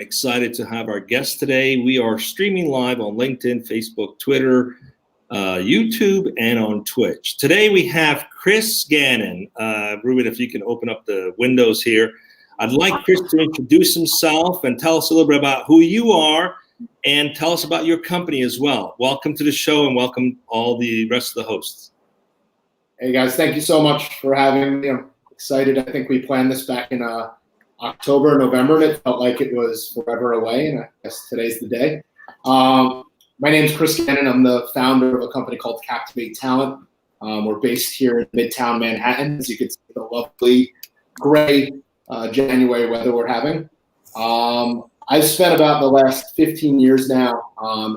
Excited to have our guest today. We are streaming live on LinkedIn, Facebook, Twitter, YouTube, and on Twitch. Today we have Chris Gannon. Ruben, if you can open up the windows here. I'd like Chris to introduce himself and tell us a little bit about who you are and tell us about your company as well. Welcome to the show and welcome all the rest of the hosts. Hey guys, thank you so much for having me. I'm excited. I think we planned this back in October, November, and it felt like it was forever away, and I guess today's the day. My name's Chris Gannon. I'm the founder of a company called Captivate Talent. We're based here in Midtown Manhattan, as you can see the lovely gray January weather we're having. I've spent about the last 15 years now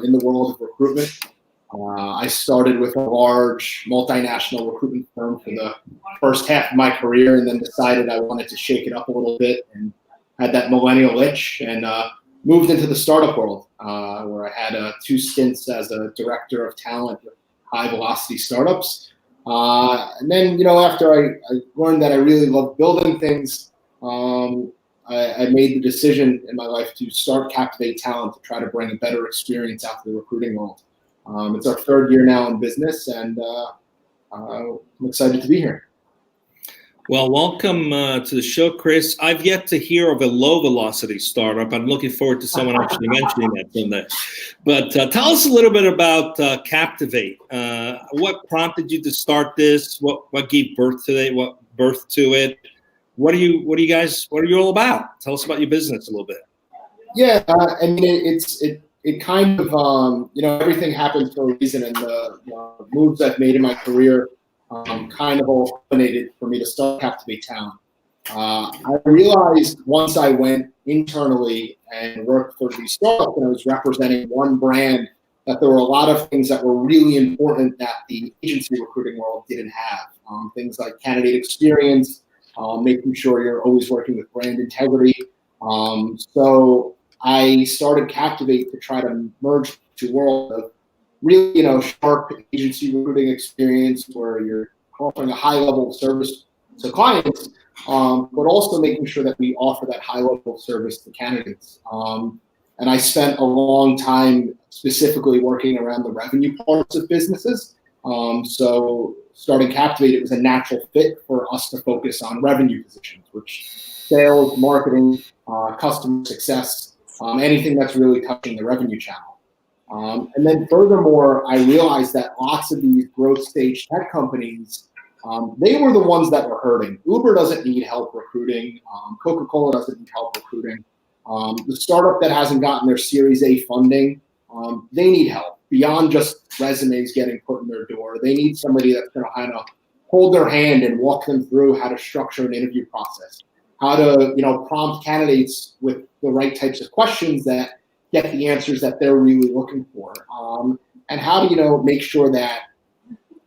in the world of recruitment. I started with a large multinational recruitment firm for the first half of my career, and then decided I wanted to shake it up a little bit and had that millennial itch, and moved into the startup world, where I had 2 stints as a director of talent with high velocity startups. And then, after I learned that I really love building things, I made the decision in my life to start Captivate Talent to try to bring a better experience out to the recruiting world. It's our 3rd year now in business, and I'm excited to be here. Well, welcome to the show, Chris. I've yet to hear of a low-velocity startup. I'm looking forward to someone actually mentioning that someday. But tell us a little bit about Captivate. What prompted you to start this? What gave birth to it? What are you all about? Tell us about your business a little bit. Yeah, I mean, it kind of, everything happens for a reason, and the moves I've made in my career kind of all culminated for me to start Captivate Talent. I realized once I went internally and worked for these startups and I was representing one brand, that there were a lot of things that were really important that the agency recruiting world didn't have. Things like candidate experience, making sure you're always working with brand integrity. So I started Captivate to try to merge the world of really, sharp agency recruiting experience where you're offering a high level of service to clients, but also making sure that we offer that high level of service to candidates. And I spent a long time specifically working around the revenue parts of businesses. So starting Captivate, it was a natural fit for us to focus on revenue positions, which sales, marketing, customer success, anything that's really touching the revenue channel. And then furthermore, I realized that lots of these growth stage tech companies, they were the ones that were hurting. Uber doesn't need help recruiting. Coca-Cola doesn't need help recruiting. The startup that hasn't gotten their Series A funding, they need help beyond just resumes getting put in their door. They need somebody that's going to kind of hold their hand and walk them through how to structure an interview process, how to, prompt candidates with the right types of questions that get the answers that they're really looking for, and how to, make sure that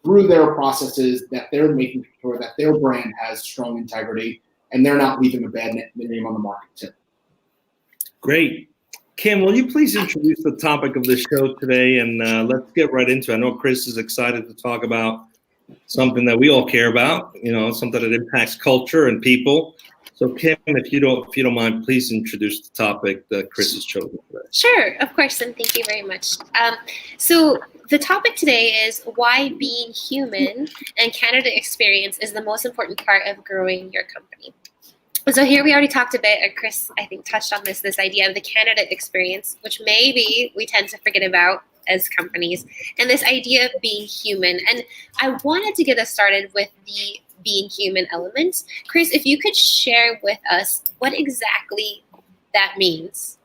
through their processes that they're making sure that their brand has strong integrity and they're not leaving a bad name on the market too. Great. Kim, will you please introduce the topic of the show today, and let's get right into it. I know Chris is excited to talk about something that we all care about, something that impacts culture and people. So Kim, if you don't mind, please introduce the topic that Chris has chosen today. Sure, of course, and thank you very much. So the topic today is why being human and candidate experience is the most important part of growing your company. So here we already talked a bit, and Chris, I think, touched on this idea of the candidate experience, which maybe we tend to forget about as companies, and this idea of being human. And I wanted to get us started with the being human elements. Chris, if you could share with us what exactly that means.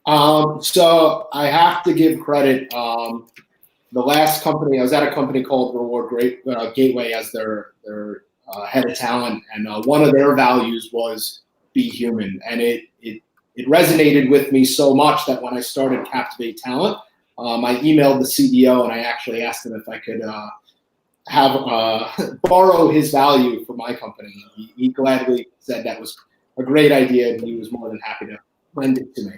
So I have to give credit. The last company, I was at a company called Reward Gateway as their head of talent, and one of their values was be human. And it resonated with me so much that when I started Captivate Talent, I emailed the CEO and I actually asked him if I could borrow his value for my company. He gladly said that was a great idea, and he was more than happy to lend it to me.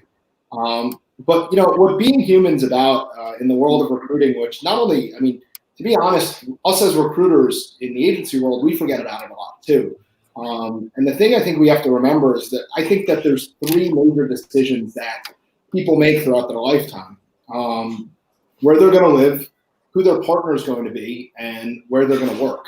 But what being human's about in the world of recruiting, which not only, to be honest, us as recruiters in the agency world, we forget about it a lot too. And the thing I think we have to remember is that I think that there's three major decisions that people make throughout their lifetime. Where they're going to live, who their partner is going to be, and where they're going to work,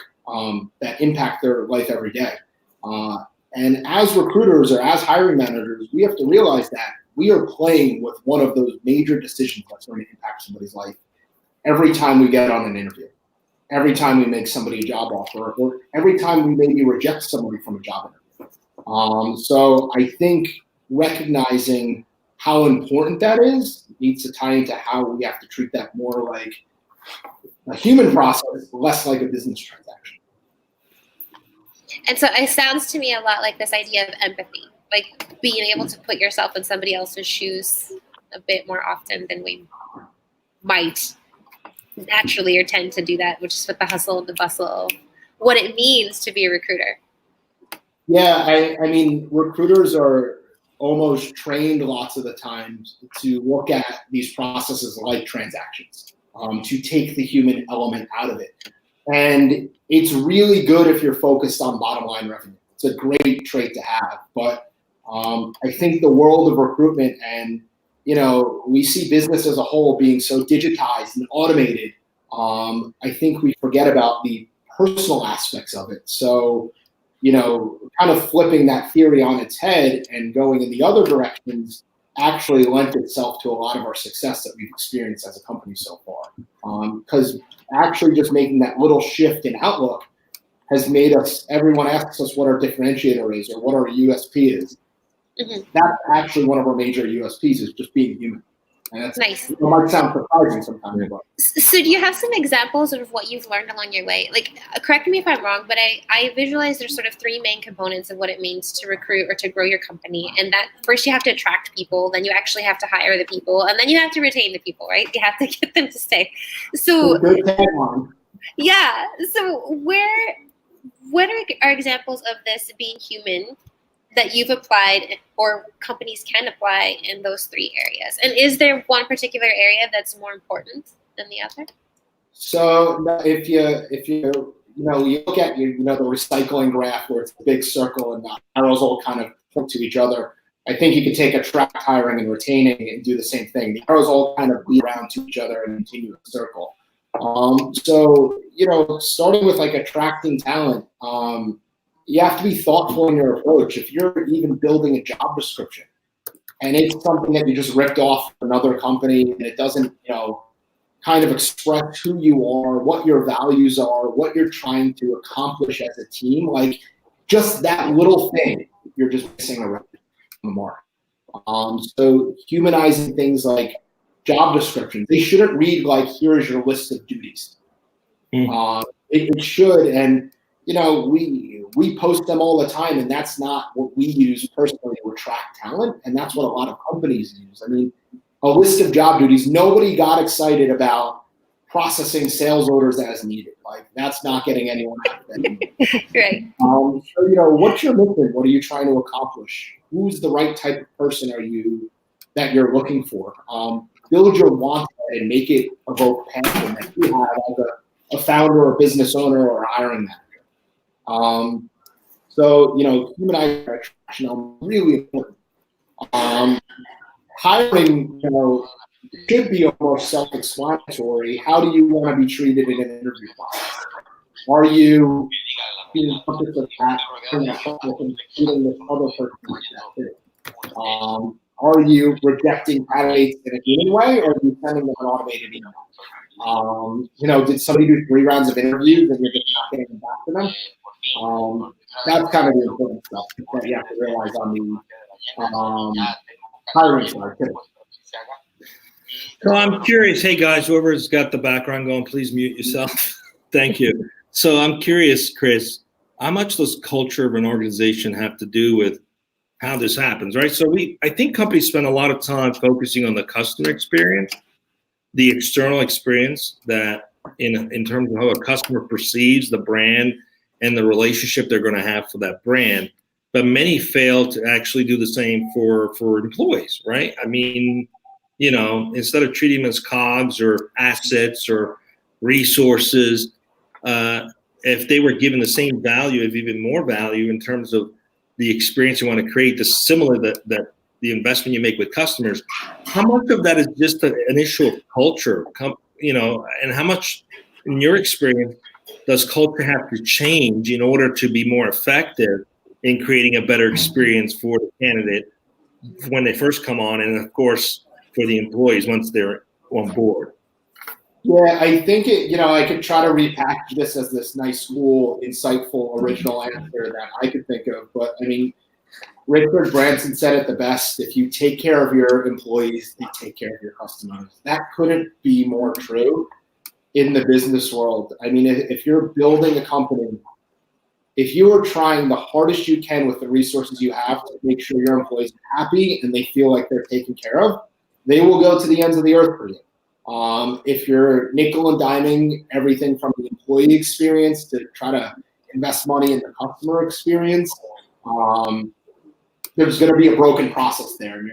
that impact their life every day. And as recruiters or as hiring managers, we have to realize that we are playing with one of those major decisions that's going to impact somebody's life every time we get on an interview, every time we make somebody a job offer, or every time we maybe reject somebody from a job interview. So I think recognizing how important that is needs to tie into how we have to treat that more like a human process, less like a business transaction. And so it sounds to me a lot like this idea of empathy, like being able to put yourself in somebody else's shoes a bit more often than we might naturally or tend to do that, which is with the hustle and the bustle, what it means to be a recruiter. Yeah, I mean, recruiters are almost trained lots of the times to look at these processes like transactions, to take the human element out of it. And it's really good if you're focused on bottom line revenue. It's a great trait to have. But I think the world of recruitment and, we see business as a whole being so digitized and automated. I think we forget about the personal aspects of it. So, kind of flipping that theory on its head and going in the other directions actually lent itself to a lot of our success that we've experienced as a company so far. Because actually just making that little shift in outlook has made everyone asks us what our differentiator is or what our USP is. Mm-hmm. That's actually one of our major USPs is just being human. And that's nice. It might sound surprising sometimes. But. So do you have some examples of what you've learned along your way? Like, correct me if I'm wrong, but I visualize there's sort of three main components of what it means to recruit or to grow your company. And that first you have to attract people, then you actually have to hire the people, and then you have to retain the people, right? You have to get them to stay. So yeah. So what are examples of this being human that you've applied or companies can apply in those three areas? And is there one particular area that's more important than the other? So if you look at the recycling graph where it's a big circle and the arrows all kind of point to each other, I think you could take attract, hiring, and retaining and do the same thing. The arrows all kind of lead around to each other and continue a circle. So starting with like attracting talent, you have to be thoughtful in your approach. If you're even building a job description and it's something that you just ripped off another company and it doesn't, kind of express who you are, what your values are, what you're trying to accomplish as a team, like just that little thing, you're just missing a mark. So humanizing things like job descriptions, they shouldn't read like, here is your list of duties. It should, and we post them all the time, and that's not what we use personally to attract talent, and that's what a lot of companies use. I mean, a list of job duties, nobody got excited about processing sales orders as needed. Like, that's not getting anyone out of that. Right. So, what's your mission? What are you trying to accomplish? Who's the right type of person that you're looking for? Build your want and make it evoke passion that you have as a founder or business owner or a hiring manager. So, humanizing attraction is really important. Hiring, should be almost self-explanatory. How do you want to be treated in an interview process? Are you being conscious of that and including this other person like that too? Are you rejecting candidates in a human way, or are you sending them an automated email? Did somebody do 3 rounds of interviews and you're just not getting them back to them? That's kind of the important stuff that you have to realize on the hiring side too. So I'm curious, hey guys, whoever's got the background going, please mute yourself. Thank you. So I'm curious, Chris, how much does culture of an organization have to do with how this happens, right? So I think companies spend a lot of time focusing on the customer experience, the external experience that in terms of how a customer perceives the brand and the relationship they're going to have for that brand. But many fail to actually do the same for employees, right? I mean, instead of treating them as cogs or assets or resources, if they were given the same value, if even more value in terms of the experience you want to create, the similar that the investment you make with customers, how much of that is just an issue of culture, and how much, in your experience, does culture have to change in order to be more effective in creating a better experience for the candidate when they first come on, and of course for the employees once they're on board? Yeah, I think I could try to repackage this as this nice, cool, insightful, original answer that I could think of. But I mean, Richard Branson said it the best: if you take care of your employees, they take care of your customers. That couldn't be more true in the business world. I mean, if you're building a company, if you are trying the hardest you can with the resources you have to make sure your employees are happy and they feel like they're taken care of, they will go to the ends of the earth for you. If you're nickel and diming everything from the employee experience to try to invest money in the customer experience, there's going to be a broken process there. And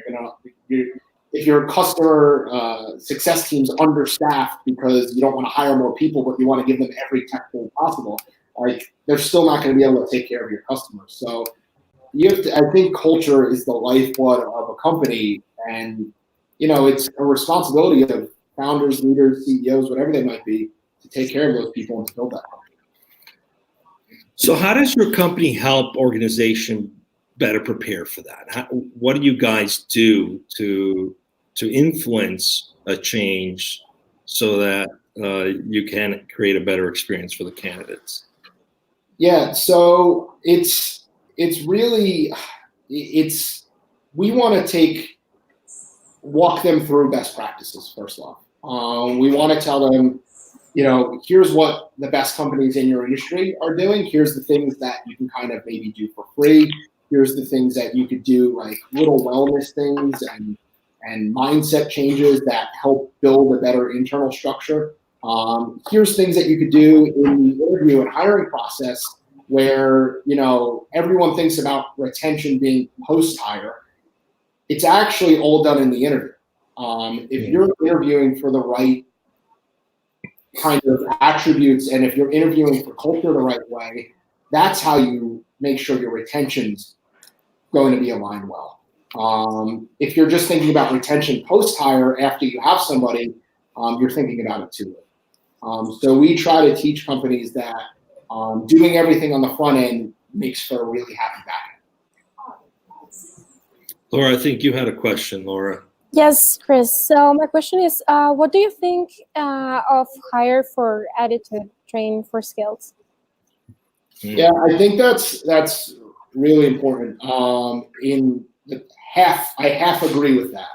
if your customer success team's understaffed because you don't want to hire more people, but you want to give them every tech tool possible, like they're still not going to be able to take care of your customers. So I think culture is the lifeblood of a company, and it's a responsibility of founders, leaders, CEOs, whatever they might be, to take care of those people and to build that company. So how does your company help organization better prepare for that? What do you guys do to influence a change so that you can create a better experience for the candidates? Yeah, so it's really we want to walk them through best practices first off. We want to tell them, here's what the best companies in your industry are doing. Here's the things that you can kind of maybe do for free. Here's the things that you could do, like little wellness things and mindset changes that help build a better internal structure. Here's things that you could do in the interview and hiring process where, everyone thinks about retention being post-hire. It's actually all done in the interview. If you're interviewing for the right kind of attributes, and if you're interviewing for culture the right way, that's how you make sure your retention's going to be aligned well. If you're just thinking about retention post-hire after you have somebody, you're thinking about it too late. So we try to teach companies that doing everything on the front end makes for a really happy back end. Laura, I think you had a question, Laura. Yes, Chris. So my question is, what do you think of hire for attitude, train for skills? Yeah, I think that's really important. I half agree with that.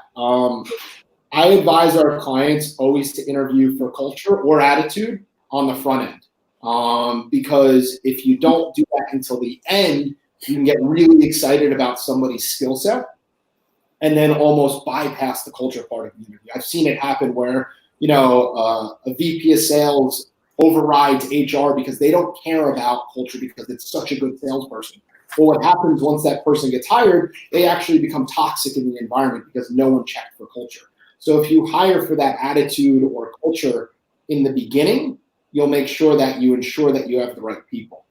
I advise our clients always to interview for culture or attitude on the front end, because if you don't do that until the end, you can get really excited about somebody's skill set and then almost bypass the culture part of the interview. I've seen it happen where, a VP of sales overrides HR because they don't care about culture because it's such a good salesperson. Well, what happens once that person gets hired, they actually become toxic in the environment because no one checked for culture. So if you hire for that attitude or culture in the beginning, you'll make sure that you ensure that you have the right people.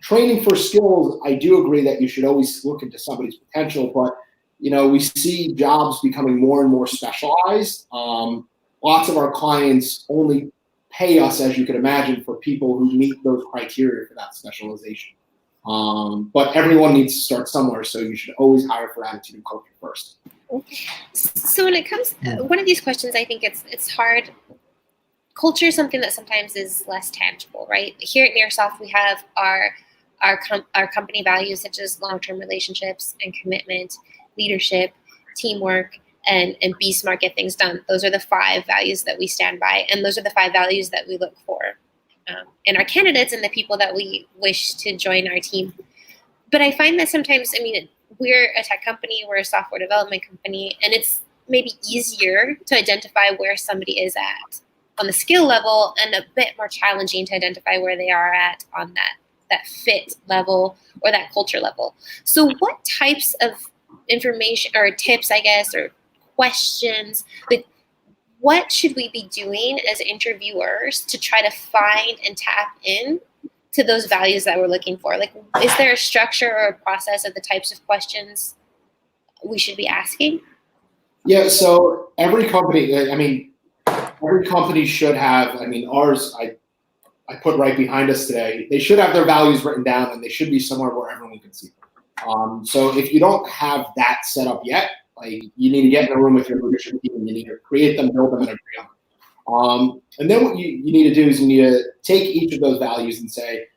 Training for skills, I do agree that you should always look into somebody's potential, but we see jobs becoming more and more specialized. Lots of our clients only pay us, as you can imagine, for people who meet those criteria for that specialization. But everyone needs to start somewhere, so you should always hire for attitude and culture first. So when it comes, one of these questions, I think it's hard. Culture is something that sometimes is less tangible, right? Here at Nearsoft, we have our company values such as long-term relationships and commitment, leadership, teamwork, and be smart, get things done. Those are the 5 values that we stand by, and those are the 5 values that we look for in our candidates and the people that we wish to join our team. But I find that sometimes, we're a tech company, we're a software development company, and it's maybe easier to identify where somebody is at on the skill level and a bit more challenging to identify where they are at on that fit level or that culture level. So what types of information or tips, I guess, or questions, what should we be doing as interviewers to try to find and tap in to those values that we're looking for? Like, is there a structure or a process of the types of questions we should be asking? Yeah, so every company should have, ours, I put right behind us today, they should have their values written down, and they should be somewhere where everyone can see them. So if you don't have that set up yet, like, you need to get in a room with your leadership team, and you need to create them, build them, and agree on them. And then what you need to do is you need to take each of those values and say,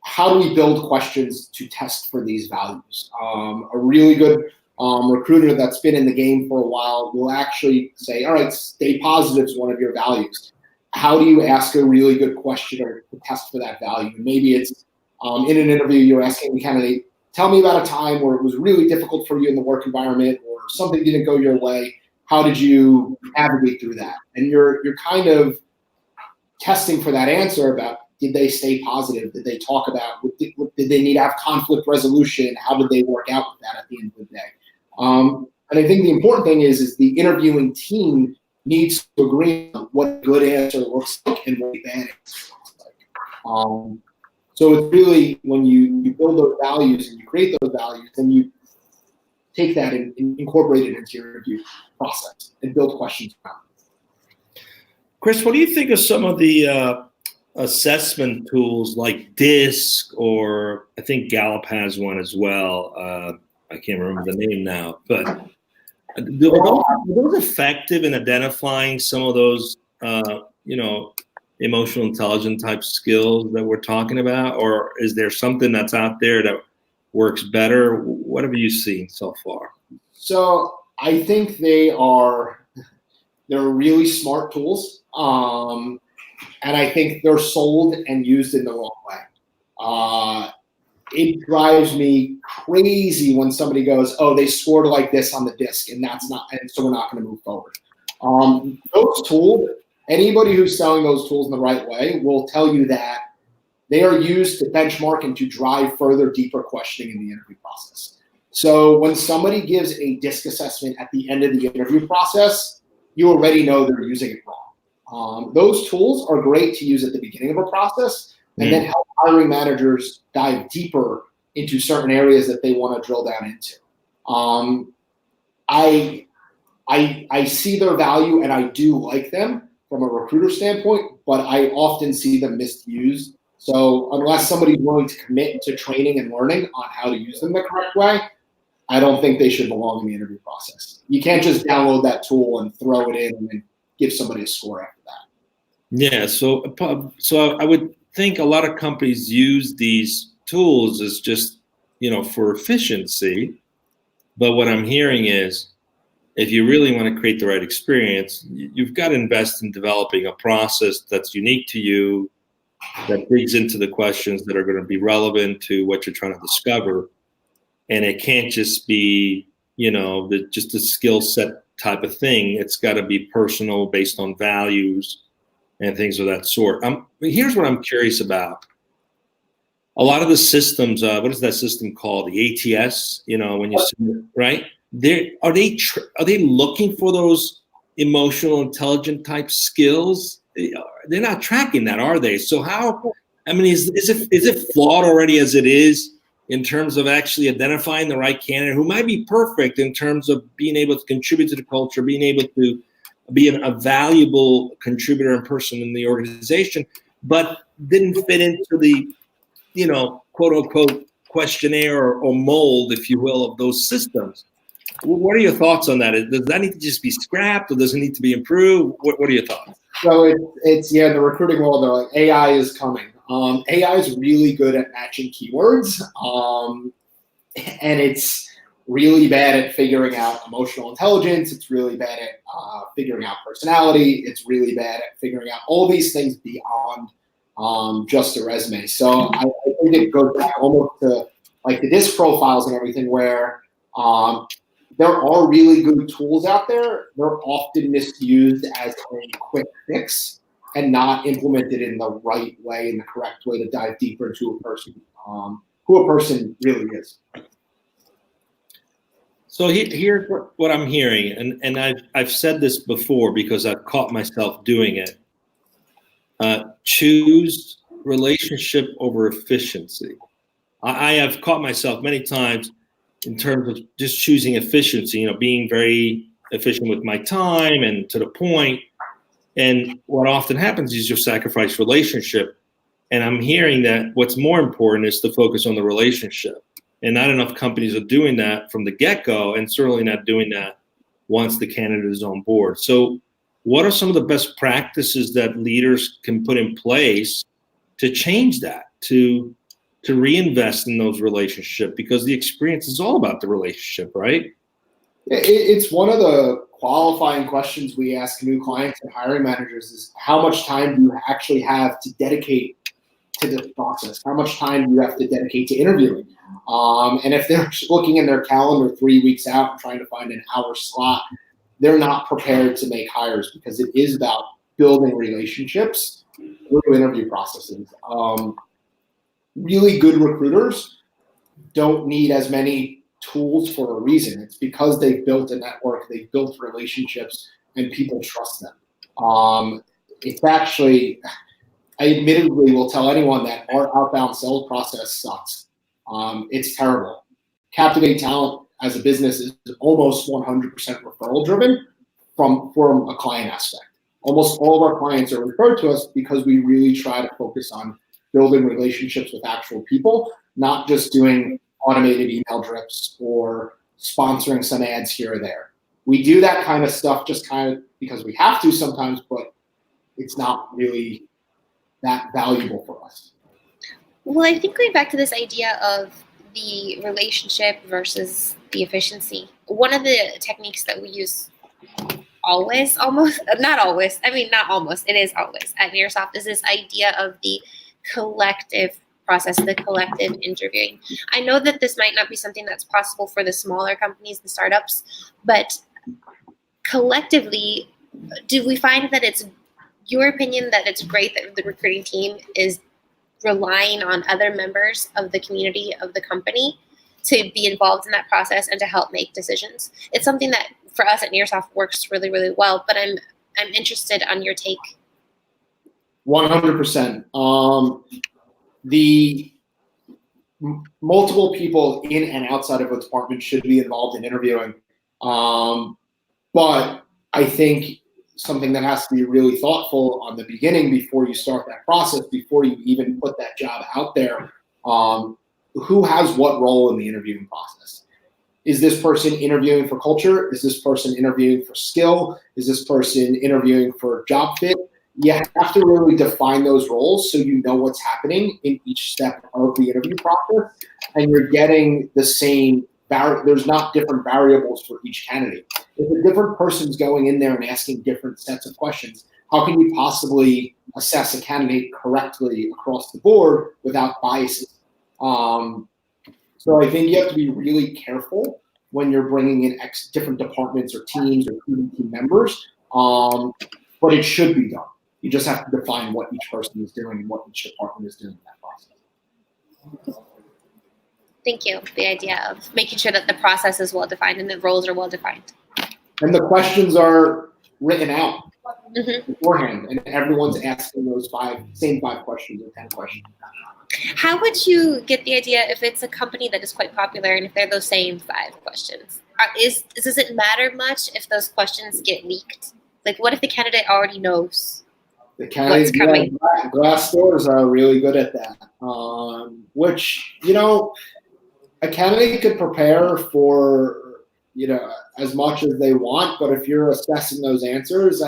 how do we build questions to test for these values? A really good recruiter that's been in the game for a while will actually say, all right, stay positive is one of your values. How do you ask a really good question or test for that value? Maybe it's in an interview, you're asking the candidate, tell me about a time where it was really difficult for you in the work environment or something didn't go your way. How did you navigate through that? And you're kind of testing for that answer about, did they stay positive? Did they talk about, did they need to have conflict resolution? How did they work out with that at the end of the day? And I think the important thing is the interviewing team needs to agree on what a good answer looks like and what a bad answer looks like. So it's really, when you build those values and you create those values, then you take that and incorporate it into your interview process and build questions around it. Chris, what do you think of some of the assessment tools like DISC, or I think Gallup has one as well? I can't remember the name now, but are those effective in identifying some of those, emotional intelligence type skills that we're talking about? Or is there something that's out there that works better? What have you seen so far? So I think they're really smart tools. And I think they're sold and used in the wrong way. It drives me crazy when somebody goes, oh, they scored like this on the DISC, and so we're not going to move forward. Those tools, anybody who's selling those tools in the right way will tell you that they are used to benchmark and to drive further, deeper questioning in the interview process. So when somebody gives a DISC assessment at the end of the interview process, you already know they're using it wrong. Those tools are great to use at the beginning of a process and then help hiring managers dive deeper into certain areas that they want to drill down into. I see their value and I do like them from a recruiter standpoint, but I often see them misused. So unless somebody's willing to commit to training and learning on how to use them the correct way, I don't think they should belong in the interview process. You can't just download that tool and throw it in and then give somebody a score after that. Yeah, so I would think a lot of companies use these tools as just, for efficiency. But what I'm hearing is, if you really want to create the right experience, you've got to invest in developing a process that's unique to you, that digs into the questions that are going to be relevant to what you're trying to discover. And it can't just be, just a skill set type of thing. It's got to be personal, based on values and things of that sort. Here's what I'm curious about. A lot of the systems, what is that system called? The ATS, when you submit, right? Are they looking for those emotional intelligent type skills? They're not tracking that, are they? So how? Is it flawed already as it is in terms of actually identifying the right candidate who might be perfect in terms of being able to contribute to the culture, being able to be a valuable contributor and person in the organization, but didn't fit into the, quote unquote questionnaire or mold, if you will, of those systems? What are your thoughts on that? Does that need to just be scrapped, or does it need to be improved? What are your thoughts? So it's in the recruiting world, they're like, AI is coming. AI is really good at matching keywords, and it's really bad at figuring out emotional intelligence. It's really bad at figuring out personality. It's really bad at figuring out all these things beyond just a resume. So I think it goes back almost to like the DISC profiles and everything, where there are really good tools out there. They're often misused as a quick fix and not implemented in the right way, in the correct way to dive deeper into a person, who a person really is. So here's what I'm hearing, and I've said this before because I've caught myself doing it. Choose relationship over efficiency. I have caught myself many times in terms of just choosing efficiency, being very efficient with my time and to the point. And what often happens is you sacrifice relationship. And I'm hearing that what's more important is to focus on the relationship. And not enough companies are doing that from the get-go, and certainly not doing that once the candidate is on board. So what are some of the best practices that leaders can put in place to change that, to reinvest in those relationships? Because the experience is all about the relationship, right? It's one of the qualifying questions we ask new clients and hiring managers is how much time do you actually have to dedicate to this process? How much time do you have to dedicate to interviewing? And if they're looking in their calendar 3 weeks out and trying to find an hour slot, they're not prepared to make hires, because it is about building relationships through interview processes. Really good recruiters don't need as many tools for a reason. It's because they've built a network, they've built relationships, and people trust them. It's actually, I admittedly will tell anyone that our outbound sales process sucks. It's terrible. Captivate Talent as a business is almost 100% referral driven from a client aspect. Almost all of our clients are referred to us because we really try to focus on building relationships with actual people, not just doing automated email drips or sponsoring some ads here or there. We do that kind of stuff just kind of because we have to sometimes, but it's not really that valuable for us. Well, I think going back to this idea of the relationship versus the efficiency, one of the techniques that we use always, not always, it is always at Nearsoft, is this idea of the collective process, the collective interviewing. I know that this might not be something that's possible for the smaller companies, the startups, but collectively, do we find that it's your opinion that it's great that the recruiting team is relying on other members of the community of the company to be involved in that process and to help make decisions? It's something that for us at Nearsoft works really, really well, but I'm interested on your take. 100%. The multiple people in and outside of a department should be involved in interviewing. But I think something that has to be really thoughtful on the beginning before you start that process, before you even put that job out there, who has what role in the interviewing process? Is this person interviewing for culture? Is this person interviewing for skill? Is this person interviewing for job fit? You have to really define those roles so you know what's happening in each step of the interview process, and you're getting the same. There's not different variables for each candidate. If a different person's going in there and asking different sets of questions, how can you possibly assess a candidate correctly across the board without biases? So I think you have to be really careful when you're bringing in different departments or teams or team members, but it should be done. You just have to define what each person is doing and what each department is doing in that process. Thank you. The idea of making sure that the process is well defined and the roles are well defined. And the questions are written out beforehand, and everyone's asking those same five questions or 10 questions. How would you get the idea if it's a company that is quite popular and if they're those same 5 questions? Does it matter much if those questions get leaked? Like, what if the candidate already knows the candidates, what's coming? Glassdoors are really good at that. Which, a candidate could prepare for, as much as they want, but if you're assessing those answers,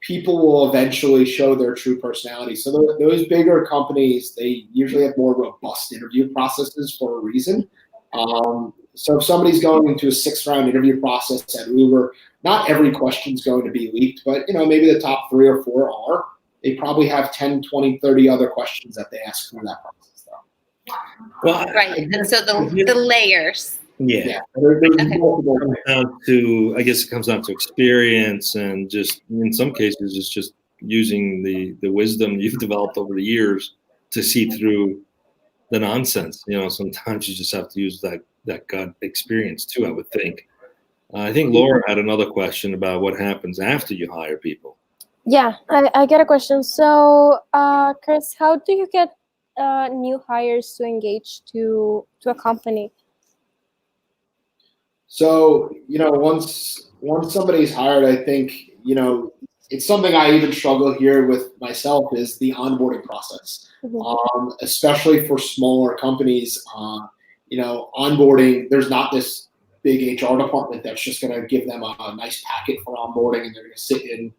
people will eventually show their true personality. So those bigger companies, they usually have more robust interview processes for a reason. So if somebody's going into a 6-round interview process at Uber, not every question's going to be leaked, but maybe the top 3 or 4 are. They probably have 10, 20, 30 other questions that they ask through that process, though. Well, right, and so the layers. Yeah. I guess it comes down to experience, and just in some cases, it's just using the wisdom you've developed over the years to see through the nonsense. Sometimes you just have to use that that gut experience too, I would think. I think Laura had another question about what happens after you hire people. Yeah, I get a question. So, Chris, how do you get new hires to engage to a company? So, once somebody's hired, I think, it's something I even struggle here with myself is the onboarding process. Especially for smaller companies, onboarding, there's not this big HR department that's just going to give them a nice packet for onboarding and they're going to sit in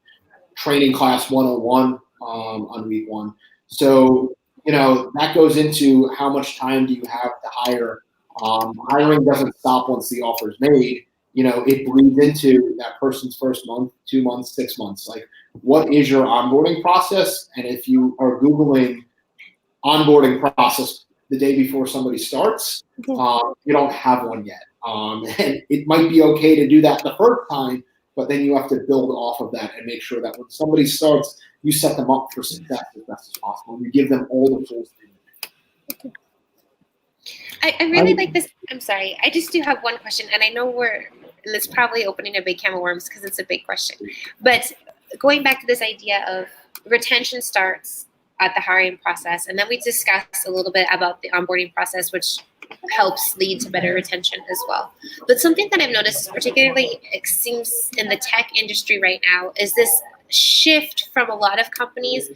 training class 101 on week one. So, that goes into how much time do you have to hire. Hiring doesn't stop once the offer is made. It bleeds into that person's first month, 2 months, 6 months. Like, what is your onboarding process? And if you are Googling onboarding process the day before somebody starts, you don't have one yet. And it might be okay to do that the first time, but then you have to build off of that and make sure that when somebody starts, you set them up for success as best as possible. You give them all the tools they need. I really like this. I'm sorry. I just do have one question, and I know it's probably opening a big can of worms because it's a big question. But going back to this idea of retention starts at the hiring process, and then we discussed a little bit about the onboarding process, which helps lead to better retention as well. But something that I've noticed, particularly it seems in the tech industry right now, is this shift from a lot of companies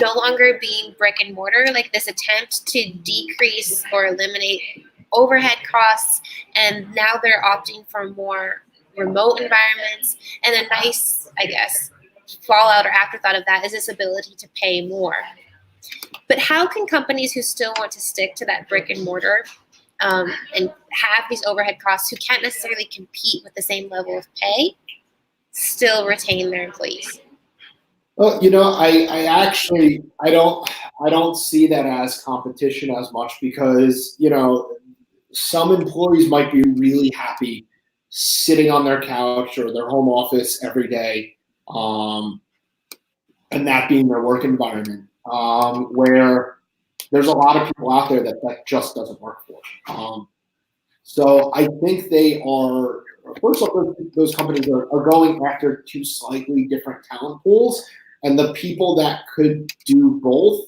no longer being brick and mortar, like this attempt to decrease or eliminate overhead costs, and now they're opting for more remote environments. And a nice, I guess, fallout or afterthought of that is this ability to pay more. But how can companies who still want to stick to that brick and mortar and have these overhead costs, who can't necessarily compete with the same level of pay, still retain their employees? Well, I don't see that as competition as much because, some employees might be really happy sitting on their couch or their home office every day, and that being their work environment, where there's a lot of people out there that just doesn't work for. So I think they are, first of all, those companies are going after two slightly different talent pools, and the people that could do both,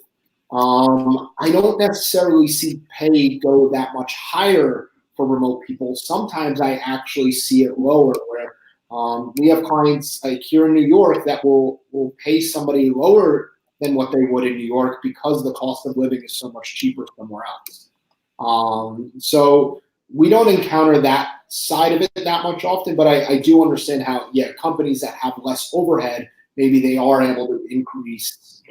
I don't necessarily see pay go that much higher for remote people. Sometimes I actually see it lower, where we have clients like here in New York that will pay somebody lower than what they would in New York because the cost of living is so much cheaper somewhere else. So we don't encounter that side of it that much often, but I do understand how, companies that have less overhead, maybe they are able to increase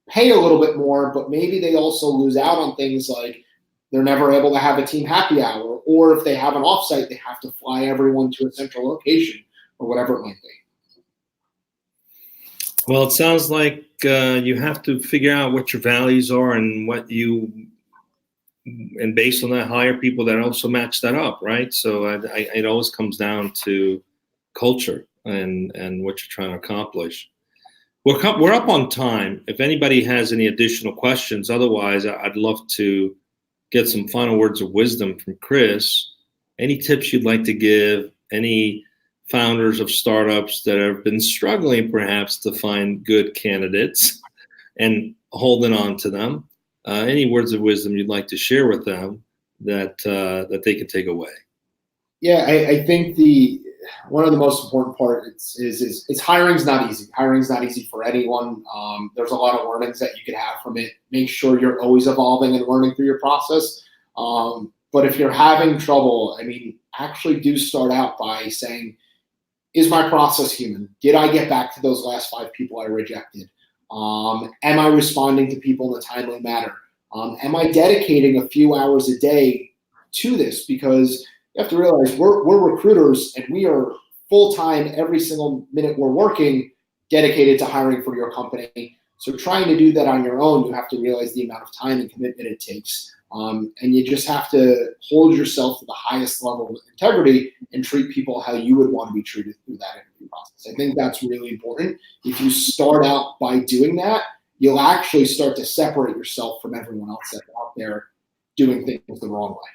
pay a little bit more, but maybe they also lose out on things like they're never able to have a team happy hour, or if they have an offsite, they have to fly everyone to a central location or whatever it might be. Well, it sounds like you have to figure out what your values are and and based on that, hire people that also match that up, right? So it always comes down to culture and what you're trying to accomplish. We're up on time. If anybody has any additional questions, otherwise, I'd love to get some final words of wisdom from Chris. Any tips you'd like to give? Any founders of startups that have been struggling perhaps to find good candidates and holding on to them? Any words of wisdom you'd like to share with them that they can take away? Yeah, I think one of the most important parts is hiring's not easy. Hiring's not easy for anyone. There's a lot of learnings that you can have from it. Make sure you're always evolving and learning through your process. But if you're having trouble, actually do start out by saying, is my process human? Did I get back to those last 5 people I rejected? Am I responding to people in a timely manner? Am I dedicating a few hours a day to this? Because you have to realize we're recruiters and we are full-time every single minute we're working dedicated to hiring for your company. So trying to do that on your own, you have to realize the amount of time and commitment it takes. And you just have to hold yourself to the highest level of integrity and treat people how you would want to be treated through that interview process. I think that's really important. If you start out by doing that, you'll actually start to separate yourself from everyone else that's out there doing things the wrong way.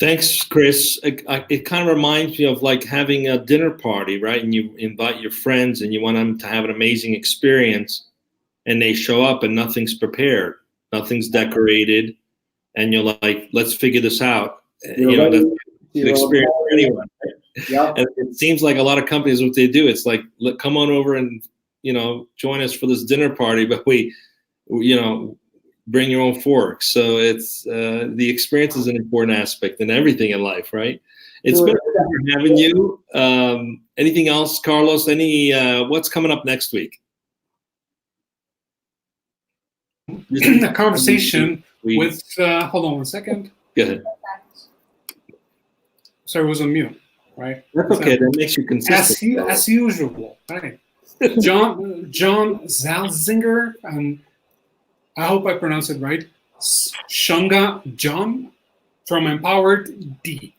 Thanks, Chris. It kind of reminds me of like having a dinner party, right? And you invite your friends and you want them to have an amazing experience, and they show up and nothing's prepared, nothing's decorated, and you're like, let's figure this out. That's an experience for anyone. Yeah. And it seems like a lot of companies, what they do, it's like, come on over and, join us for this dinner party, but we bring your own fork. So it's the experience is an important aspect in everything in life, right? It's been a pleasure having you. Anything else, Carlos? What's coming up next week? A conversation with, hold on one second. Go ahead. Sorry, it was on mute, right? That's okay. That makes you consistent. As usual, right? John Zalzinger, and I hope I pronounce it right. Shunga John from Empowered D.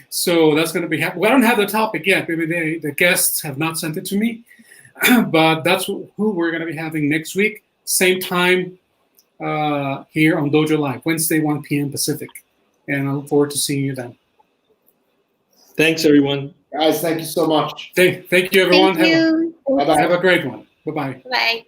So that's going to be happening. I don't have the topic yet. Maybe the guests have not sent it to me, but that's who we're going to be having next week. Same time here on Dojo Live, Wednesday, 1 p.m. Pacific. And I look forward to seeing you then. Thanks, everyone. Guys, thank you so much. Thank you, everyone. Thank you. Bye-bye. Have a great one. Bye-bye. Bye.